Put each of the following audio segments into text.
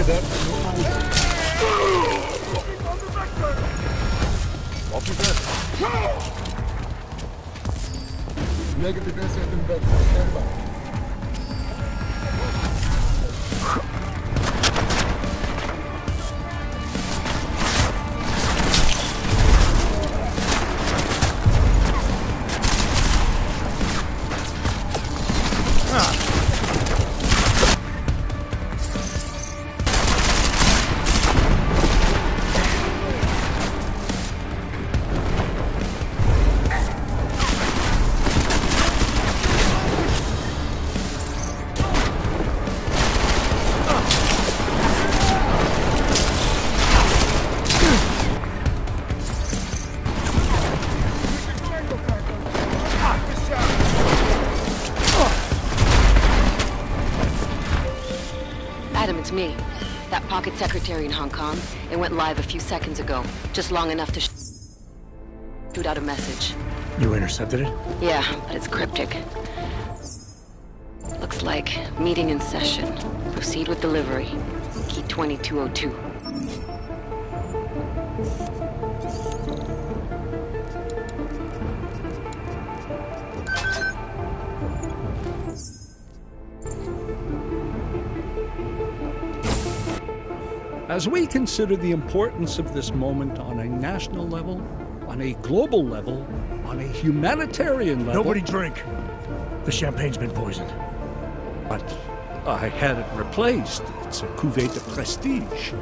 Negative incident in vector. Stand by. It's me. That pocket secretary in Hong Kong. It went live a few seconds ago. Just long enough to shoot out a message. You intercepted it? Yeah, but it's cryptic. Looks like meeting in session. Proceed with delivery. Key 2202. As we consider the importance of this moment on a national level, on a global level, on a humanitarian level... Nobody drink. The champagne's been poisoned. But I had it replaced. It's a cuvée de prestige.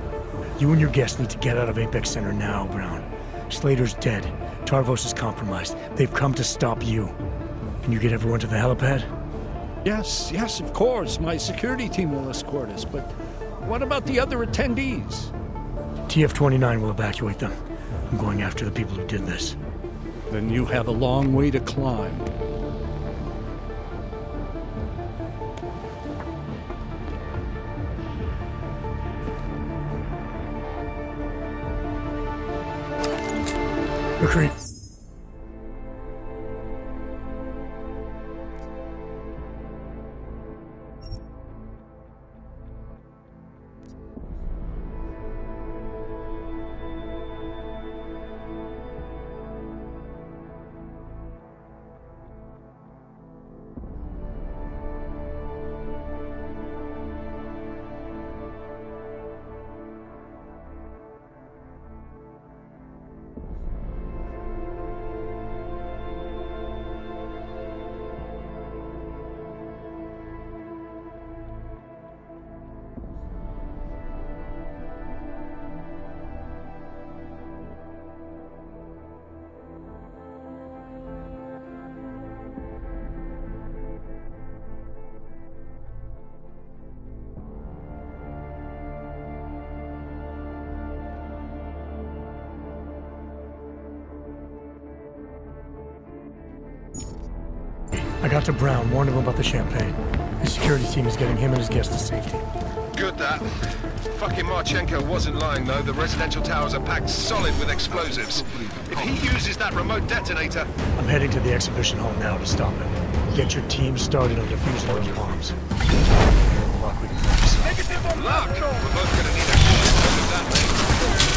You and your guests need to get out of Apex Center now, Brown. Slater's dead. Tarvos is compromised. They've come to stop you. Can you get everyone to the helipad? Yes, of course. My security team will escort us, but what about the other attendees? TF-29 will evacuate them. I'm going after the people who did this. Then you have a long way to climb. McCree. I got to Brown, warned him about the champagne. His security team is getting him and his guests to safety. Good, that. Fucking Marchenko wasn't lying, though. The residential towers are packed solid with explosives. If he uses that remote detonator... I'm heading to the exhibition hall now to stop him. Get your team started on defusing those bombs. Luck! We're both gonna need a shit load of that, mate.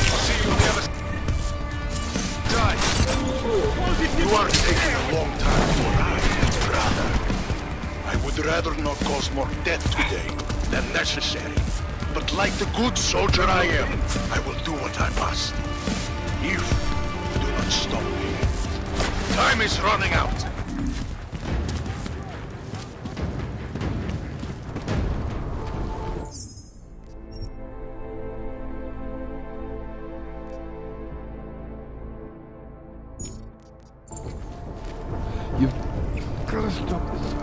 I'll see you on the other side. You are taking a long time to arrive, brother. I would rather not cause more death today than necessary. But like the good soldier I am, I will do what I must. If you do not stop me. Time is running out. You've got to stop this.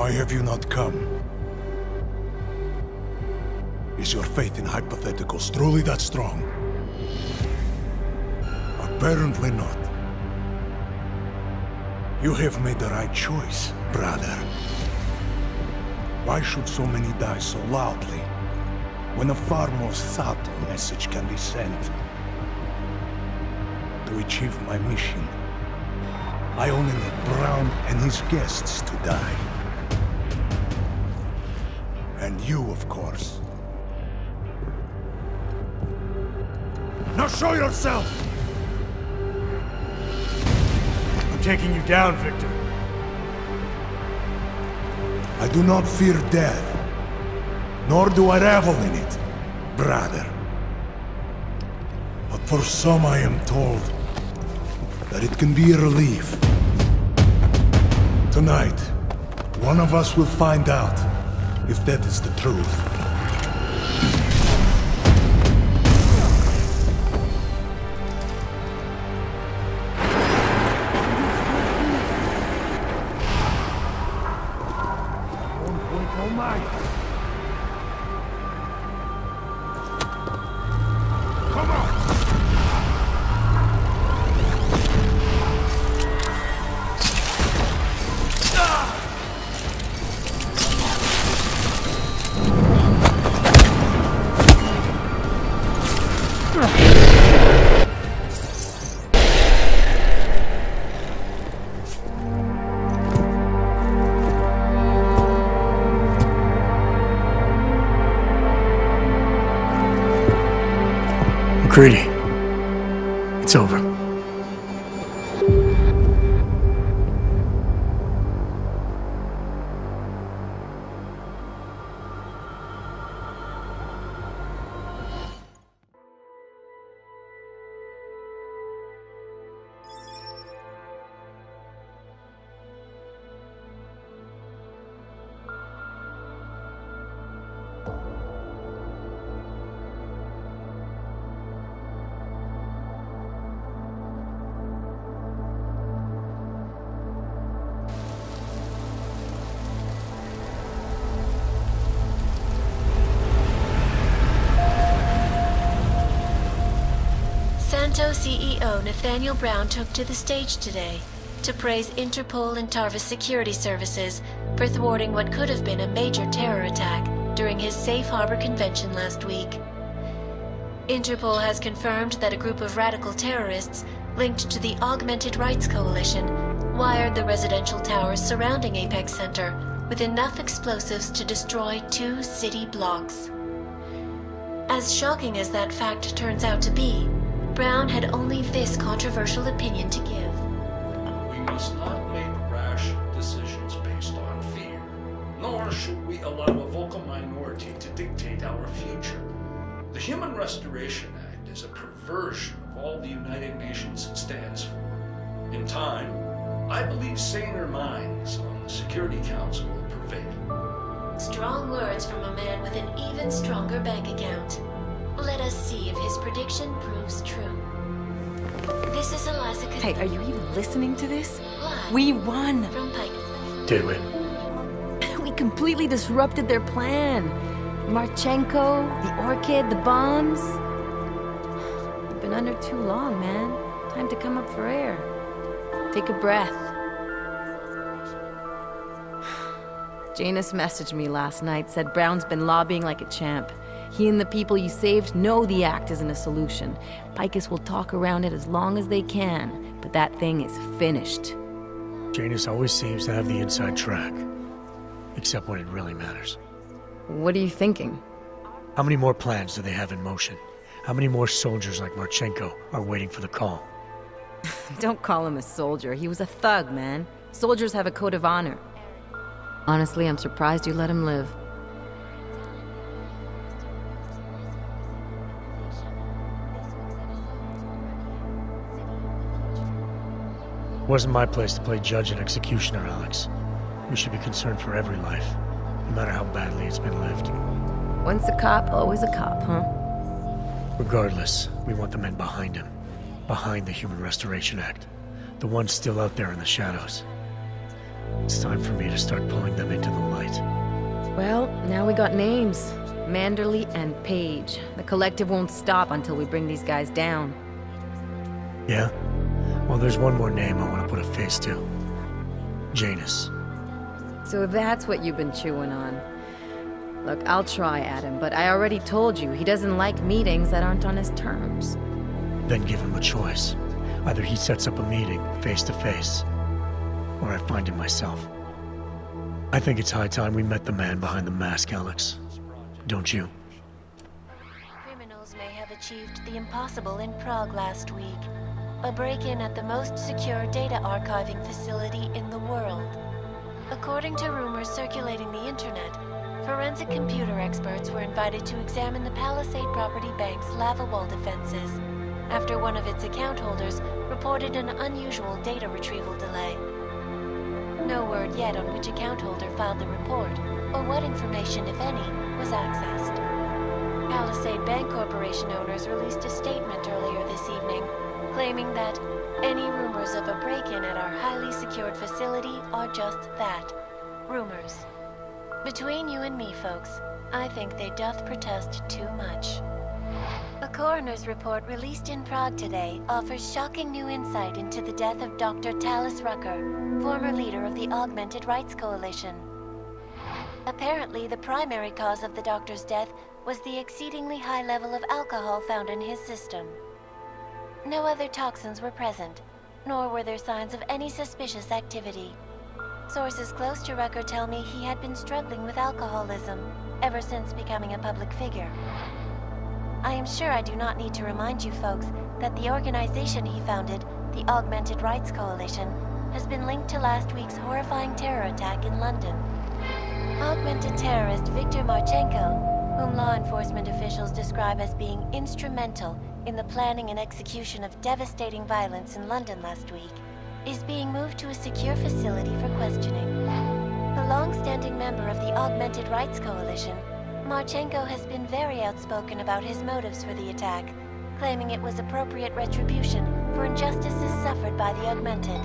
Why have you not come? Is your faith in hypotheticals truly that strong? Apparently not. You have made the right choice, brother. Why should so many die so loudly, when a far more subtle message can be sent? To achieve my mission, I only need Brown and his guests to die. And you, of course. Now show yourself! I'm taking you down, Victor. I do not fear death, nor do I revel in it, brother. But for some I am told that it can be a relief. Tonight, one of us will find out if that is the truth. Greedy. It's over. CEO Nathaniel Brown took to the stage today to praise Interpol and Tarvis security services for thwarting what could have been a major terror attack during his Safe Harbor convention last week. Interpol has confirmed that a group of radical terrorists linked to the Augmented Rights Coalition wired the residential towers surrounding Apex Center with enough explosives to destroy 2 city blocks. As shocking as that fact turns out to be, Brown had only this controversial opinion to give. We must not make rash decisions based on fear, nor should we allow a vocal minority to dictate our future. The Human Restoration Act is a perversion of all the United Nations stands for. In time, I believe saner minds on the Security Council will prevail. Strong words from a man with an even stronger bank account. Let us see if his prediction proves true. This is Eliza. Hey, are you even listening to this? Live We won! from Pike. Did we? We completely disrupted their plan. Marchenko, the Orchid, the bombs. You've been under too long, man. Time to come up for air. Take a breath. Janus messaged me last night, said Brown's been lobbying like a champ. He and the people you saved know the act isn't a solution. Picus will talk around it as long as they can, but that thing is finished. Janus always seems to have the inside track. Except when it really matters. What are you thinking? How many more plans do they have in motion? How many more soldiers like Marchenko are waiting for the call? Don't call him a soldier. He was a thug, man. Soldiers have a code of honor. Honestly, I'm surprised you let him live. Wasn't my place to play judge and executioner, Alex. We should be concerned for every life, no matter how badly it's been lived. Once a cop, always a cop, huh? Regardless, we want the men behind him. Behind the Human Restoration Act. The ones still out there in the shadows. It's time for me to start pulling them into the light. Well, now we got names. Manderley and Page. The collective won't stop until we bring these guys down. Yeah? Well, there's one more name I want to put a face to. Janus. So that's what you've been chewing on. Look, I'll try, Adam, but I already told you, he doesn't like meetings that aren't on his terms. Then give him a choice. Either he sets up a meeting, face to face, or I find him myself. I think it's high time we met the man behind the mask, Alex. Don't you? Criminals may have achieved the impossible in Prague last week. A break-in at the most secure data archiving facility in the world. According to rumors circulating the internet, forensic computer experts were invited to examine the Palisade Property Bank's lava wall defenses after one of its account holders reported an unusual data retrieval delay. No word yet on which account holder filed the report, or what information, if any, was accessed. Palisade Bank Corporation owners released a statement earlier this evening, claiming that any rumors of a break-in at our highly secured facility are just that, rumors. Between you and me, folks, I think they doth protest too much. A coroner's report released in Prague today offers shocking new insight into the death of Dr. Talis Rucker, former leader of the Augmented Rights Coalition. Apparently, the primary cause of the doctor's death was the exceedingly high level of alcohol found in his system. No other toxins were present, nor were there signs of any suspicious activity. Sources close to Rucker tell me he had been struggling with alcoholism ever since becoming a public figure. I am sure I do not need to remind you folks that the organization he founded, the Augmented Rights Coalition, has been linked to last week's horrifying terror attack in London. Augmented terrorist Viktor Marchenko, whom law enforcement officials describe as being instrumental in the planning and execution of devastating violence in London last week, is being moved to a secure facility for questioning. A long-standing member of the Augmented Rights Coalition, Marchenko has been very outspoken about his motives for the attack, claiming it was appropriate retribution for injustices suffered by the Augmented.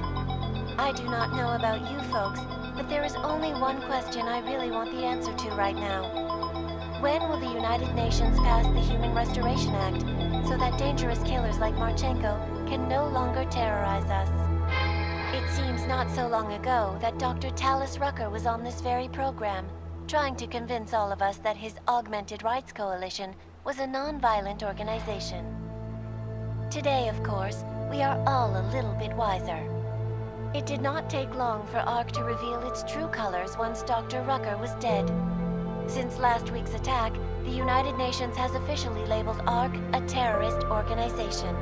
I do not know about you folks, but there is only one question I really want the answer to right now. When will the United Nations pass the Human Restoration Act so that dangerous killers like Marchenko can no longer terrorize us? It seems not so long ago that Dr. Talis Rucker was on this very program, trying to convince all of us that his Augmented Rights Coalition was a non-violent organization. Today, of course, we are all a little bit wiser. It did not take long for ARC to reveal its true colors once Dr. Rucker was dead. Since last week's attack, the United Nations has officially labeled ARC a terrorist organization.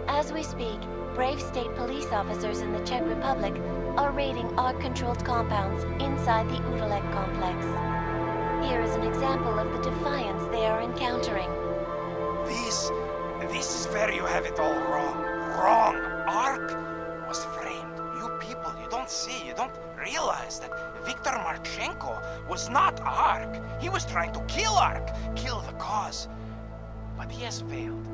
As we speak, brave state police officers in the Czech Republic are raiding ARC-controlled compounds inside the Udalek complex. Here is an example of the defiance they are encountering. This is where you have it all wrong. Wrong! ARC was framed. You people, you don't see, you don't realize that Viktor Marchenko was not ARC. He was trying to kill ARC, kill the cause. But he has failed.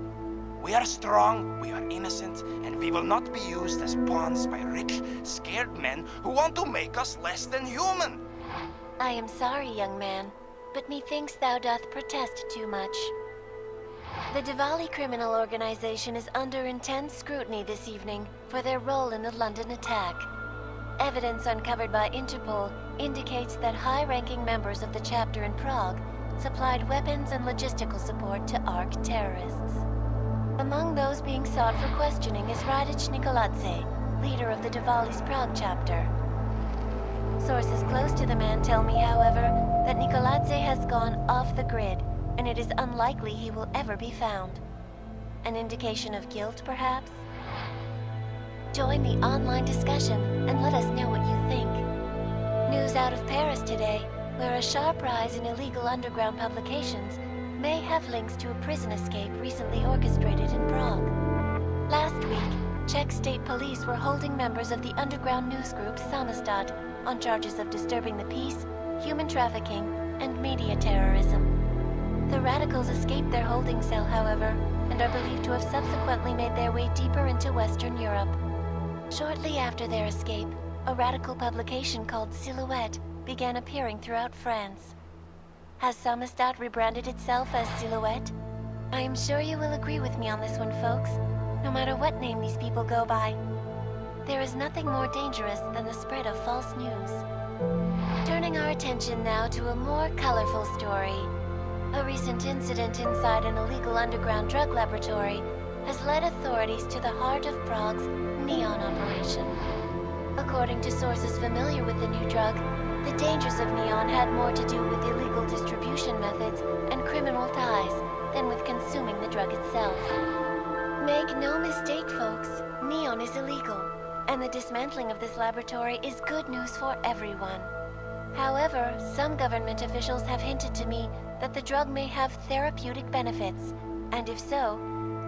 We are strong, we are innocent, and we will not be used as pawns by rich, scared men who want to make us less than human. I am sorry, young man, but methinks thou doth protest too much. The Diwali criminal organization is under intense scrutiny this evening for their role in the London attack. Evidence uncovered by Interpol indicates that high-ranking members of the chapter in Prague supplied weapons and logistical support to ARC terrorists. Among those being sought for questioning is Radic Nikoladze, leader of the Diwali's Prague chapter. Sources close to the man tell me, however, that Nikoladze has gone off the grid, and it is unlikely he will ever be found. An indication of guilt, perhaps? Join the online discussion and let us know what you think. News out of Paris today, where a sharp rise in illegal underground publications may have links to a prison escape recently orchestrated in Prague. Last week, Czech state police were holding members of the underground news group Samizdat on charges of disturbing the peace, human trafficking, and media terrorism. The radicals escaped their holding cell, however, and are believed to have subsequently made their way deeper into Western Europe. Shortly after their escape, a radical publication called Silhouette began appearing throughout France. Has Samizdat rebranded itself as Silhouette? I am sure you will agree with me on this one, folks, no matter what name these people go by. There is nothing more dangerous than the spread of false news. Turning our attention now to a more colorful story. A recent incident inside an illegal underground drug laboratory has led authorities to the heart of Prague's Neon operation. According to sources familiar with the new drug, the dangers of Neon had more to do with illegal distribution methods and criminal ties than with consuming the drug itself. Make no mistake, folks, Neon is illegal, and the dismantling of this laboratory is good news for everyone. However, some government officials have hinted to me that the drug may have therapeutic benefits, and if so,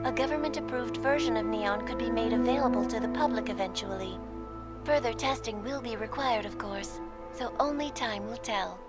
a government-approved version of Neon could be made available to the public eventually. Further testing will be required, of course, so only time will tell.